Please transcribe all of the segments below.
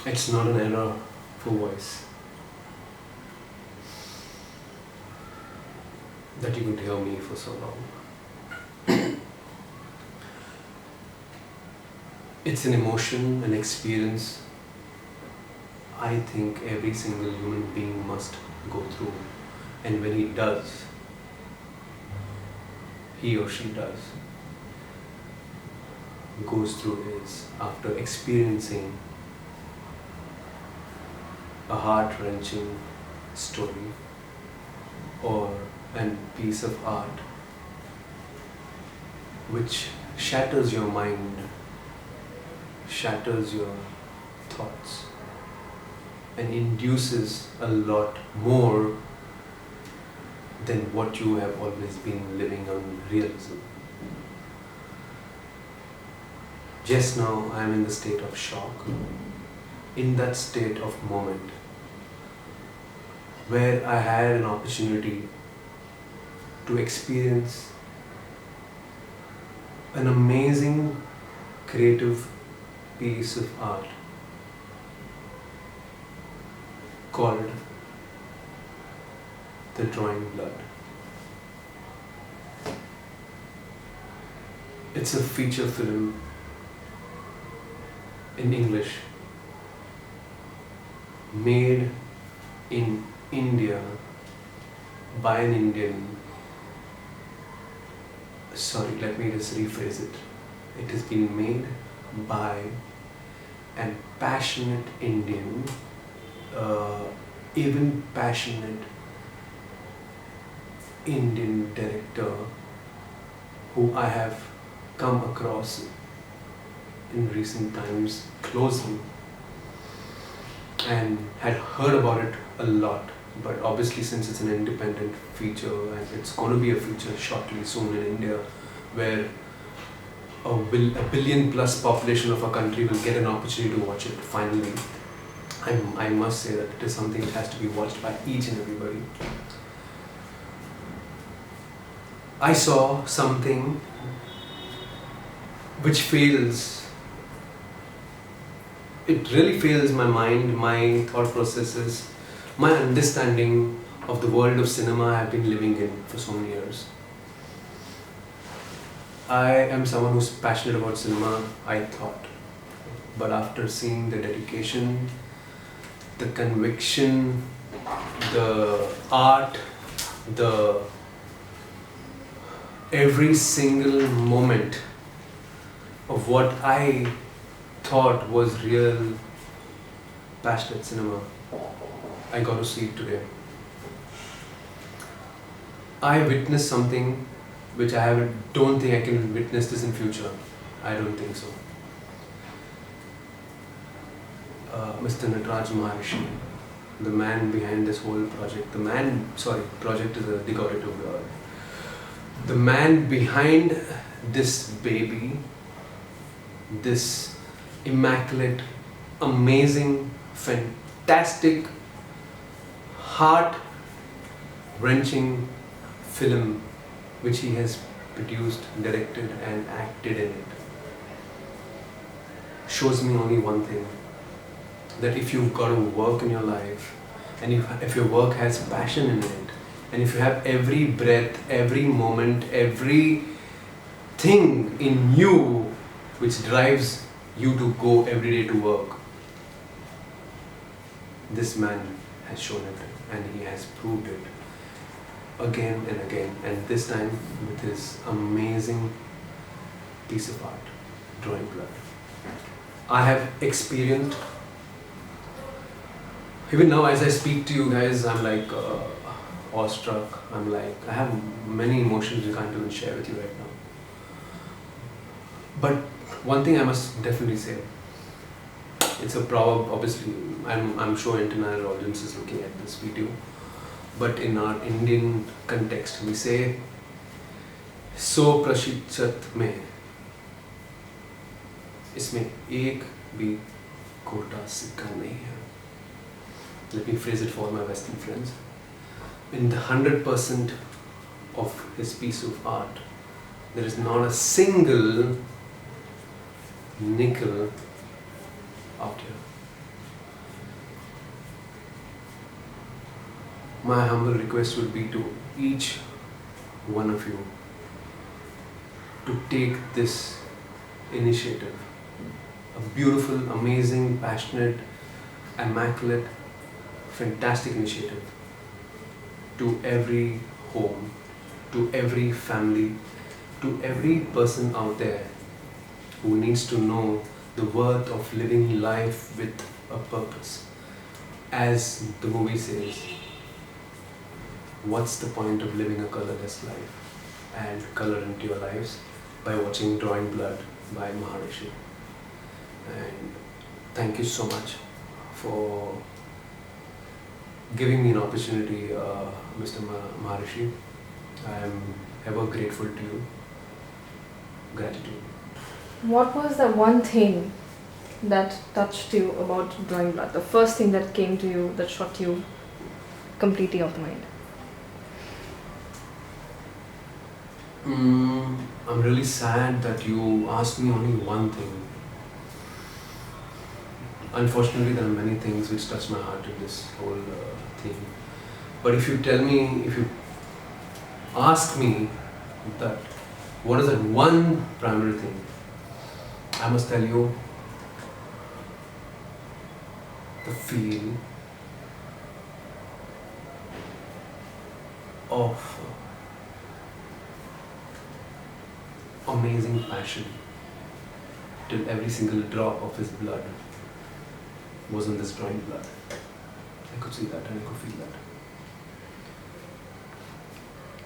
It's not an error for voice that you could hear me for so long. It's an emotion, an experience I think every single human being must go through. And when he does, he or she goes through is after experiencing a heart-wrenching story or a piece of art which shatters your mind, shatters your thoughts, and induces a lot more than what you have always been living on realism. Just now I am in the state of shock, in that state of moment where I had an opportunity to experience an amazing creative piece of art called The Drawing Blood. It's a feature film in English, made in India by an Indian. Sorry, let me just rephrase it. It has been made by an passionate Indian, even passionate Indian director who I have come across in recent times closely and had heard about it a lot, but obviously since it's an independent feature and it's going to be a feature shortly soon in India where a billion plus population of our country will get an opportunity to watch it finally, I must say that it is something that has to be watched by each and everybody. I saw something which fails. It really fails my mind, my thought processes, my understanding of the world of cinema I have been living in for so many years. I am someone who's passionate about cinema, I thought. But after seeing the dedication, the conviction, the art, the every single moment of what I thought was real passionate cinema, I got to see it today. I witnessed something which don't think I can witness this in future. I don't think so. Mr. Dheiraj Kapoor, the man behind this whole project, project is a decorative word. The man behind this baby, this immaculate, amazing, fantastic, heart-wrenching film which he has produced, directed and acted in it, shows me only one thing, that if you've got to work in your life and if your work has passion in it, and if you have every breath, every moment, every thing in you which drives you to go every day to work, this man has shown it and he has proved it again and again, and this time with his amazing piece of art, Drawing Blood. I have experienced, even now as I speak to you guys, I'm like awestruck. I have many emotions I can't even share with you right now. But one thing I must definitely say, it's a proverb, obviously, I'm sure international audience is looking at this video, but in our Indian context, we say, "So prashitat mein, isme ek bhi kota sikka nahi hai." Let me phrase it for my Western friends. In the 100% of his piece of art, there is not a single nickel out here. my humble request would be to each one of you to take this initiative, a beautiful, amazing, passionate, immaculate, fantastic initiative, to every home, to every family, to every person out there who needs to know the worth of living life with a purpose. As the movie says, what's the point of living a colorless life? Add color into your lives by watching Drawing Blood by Maharishi. And thank you so much for giving me an opportunity, Mr. Maharishi. I am ever grateful to you. Gratitude. What was the one thing that touched you about Drawing Blood? The first thing that came to you that shot you completely off mind? I'm really sad that you asked me only one thing. Unfortunately, there are many things which touch my heart in this whole thing. But if you ask me that what is that one primary thing, I must tell you the feel of amazing passion till every single drop of his blood was in this drawing blood. I could see that and I could feel that.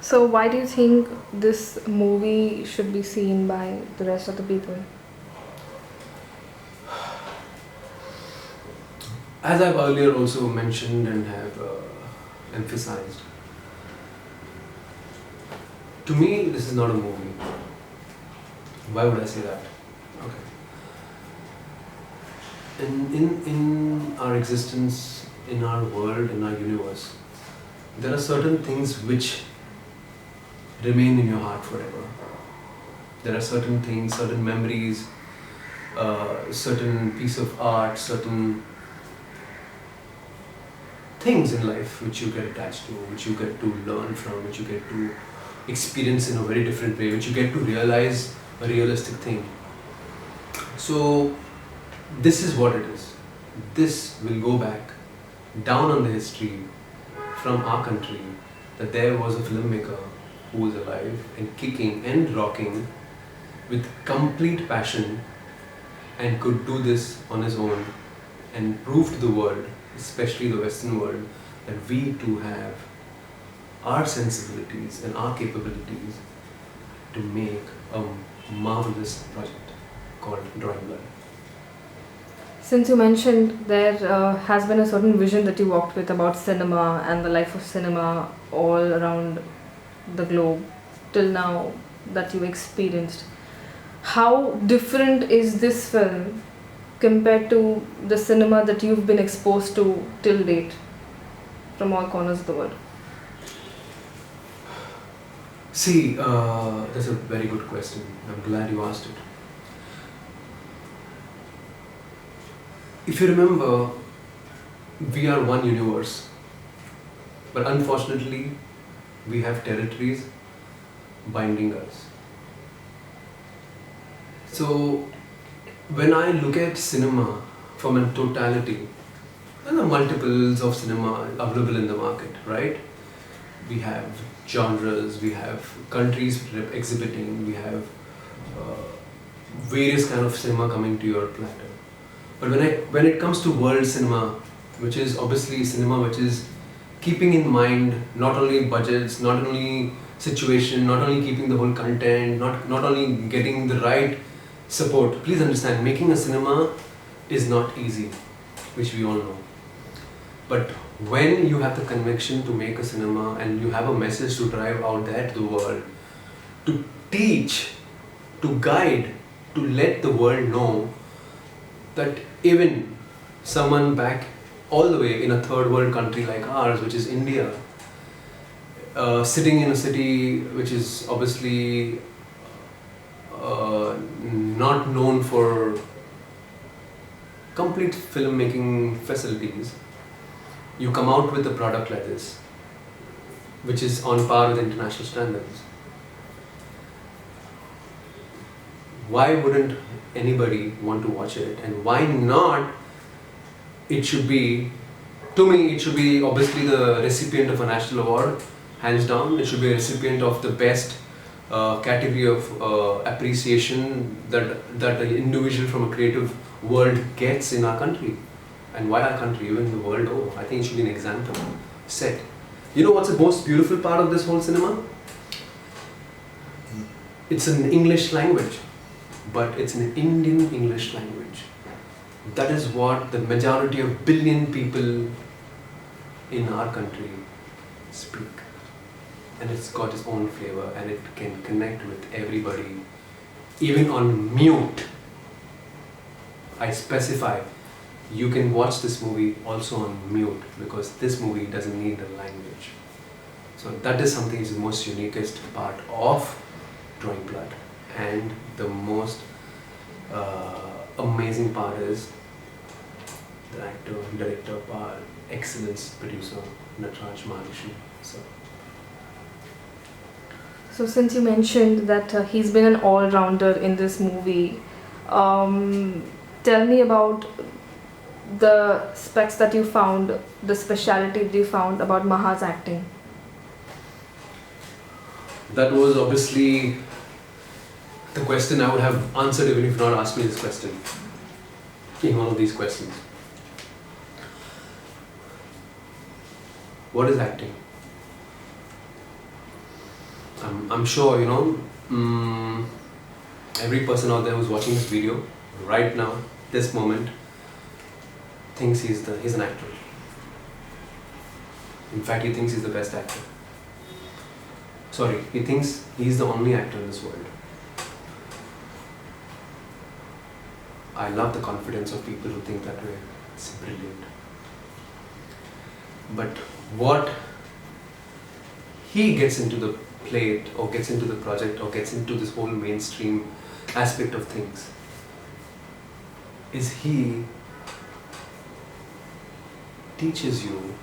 So why do you think this movie should be seen by the rest of the people? As I've earlier also mentioned and have emphasized, to me this is not a movie. Why would I say that? Okay. In our existence, in our world, in our universe, there are certain things which remain in your heart forever. There are certain things, certain memories, certain piece of art, certain things in life which you get attached to, which you get to learn from, which you get to experience in a very different way, which you get to realize a realistic thing. So this is what it is. This will go back down on the history from our country, that there was a filmmaker who was alive and kicking and rocking with complete passion and could do this on his own and prove to the world, especially the Western world, that we too have our sensibilities and our capabilities to make a marvelous project called Drawing Blood. Since you mentioned there has been a certain vision that you walked with about cinema and the life of cinema all around the globe till now that you experienced, how different is this film compared to the cinema that you've been exposed to till date from all corners of the world? See, that's a very good question. I'm glad you asked it. If you remember, we are one universe, but unfortunately, we have territories binding us. So, when I look at cinema from a totality, there are multiples of cinema available in the market, right? We have genres, we have countries exhibiting, we have various kind of cinema coming to your platter. But when it comes to world cinema, which is obviously cinema which is keeping in mind not only budgets, not only situation, not only keeping the whole content, not only getting the right support. Please understand, making a cinema is not easy, which we all know. But when you have the conviction to make a cinema and you have a message to drive out there to the world, to teach, to guide, to let the world know that even someone back all the way in a third world country like ours, which is India, sitting in a city which is obviously not known for complete filmmaking facilities, you come out with a product like this which is on par with international standards. Why wouldn't anybody want to watch it? And why not? It should be, to me, it should be obviously the recipient of a national award, hands down. It should be a recipient of the best category of appreciation that an individual from a creative world gets in our country. And why our country, even the world over. I think it should be an example set. You know what's the most beautiful part of this whole cinema? It's an English language, but it's an Indian English language. That is what the majority of billion people in our country speak. And it's got its own flavor and it can connect with everybody, even on mute. I specify, you can watch this movie also on mute because this movie doesn't need a language. So that is something is the most uniquest part of Drawing Blood. And the most amazing part is the actor, director, excellence, producer, Dheiraj Kapoor. So since you mentioned that he's been an all-rounder in this movie, tell me about the specs that you found, the speciality that you found about Maha's acting. That was obviously the question I would have answered even if you not asked me this question, in one of these questions. What is acting? I'm sure, every person out there who's watching this video right now, this moment, thinks he's an actor. In fact, he thinks he's the best actor. Sorry, he thinks he's the only actor in this world. I love the confidence of people who think that way. It's brilliant. But what he gets into the plate or gets into the project or gets into this whole mainstream aspect of things is he teaches you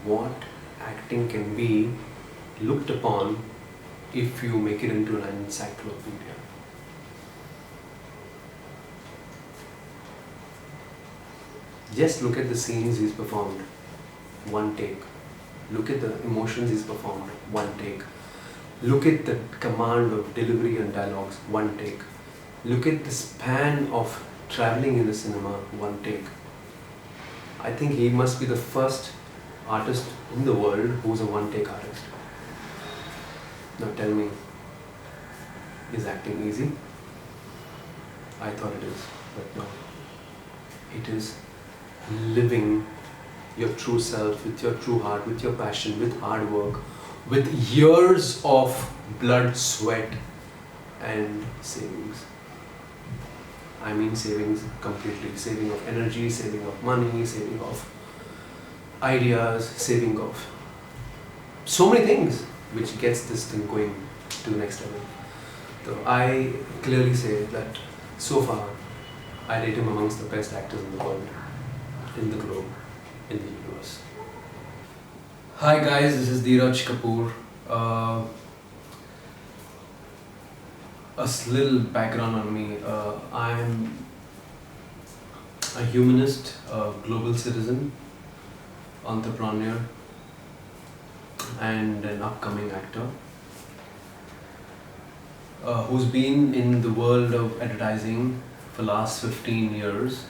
what acting can be looked upon if you make it into an encyclopedia. Just look at the scenes he's performed, one take. Look at the emotions he's performed, one take. Look at the command of delivery and dialogues, one take. Look at the span of traveling in the cinema, one take. I think he must be the first artist in the world who's a one-take artist. Now tell me, is acting easy? I thought it is, but no. It is living your true self, with your true heart, with your passion, with hard work, with years of blood, sweat and savings. I mean savings completely. Saving of energy, saving of money, saving of ideas, saving of so many things which gets this thing going to the next level. So I clearly say that so far I rate him amongst the best actors in the world, in the globe, in the universe. Hi guys, this is Dheiraj Kapoor. A little background on me. I'm a humanist, a global citizen, entrepreneur and an upcoming actor who's been in the world of advertising for the last 15 years.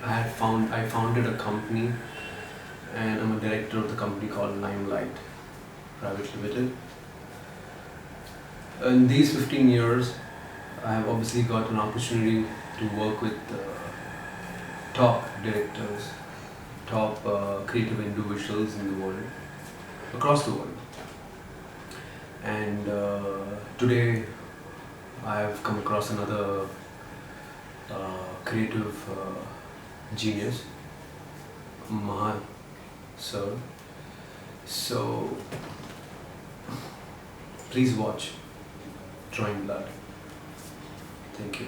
I founded a company and I'm a director of the company called Limelight Private Limited. In these 15 years, I have obviously got an opportunity to work with top directors, top creative individuals in the world, across the world. And today I have come across another creative genius, Maha sir. So please watch Drawing Blood. Thank you.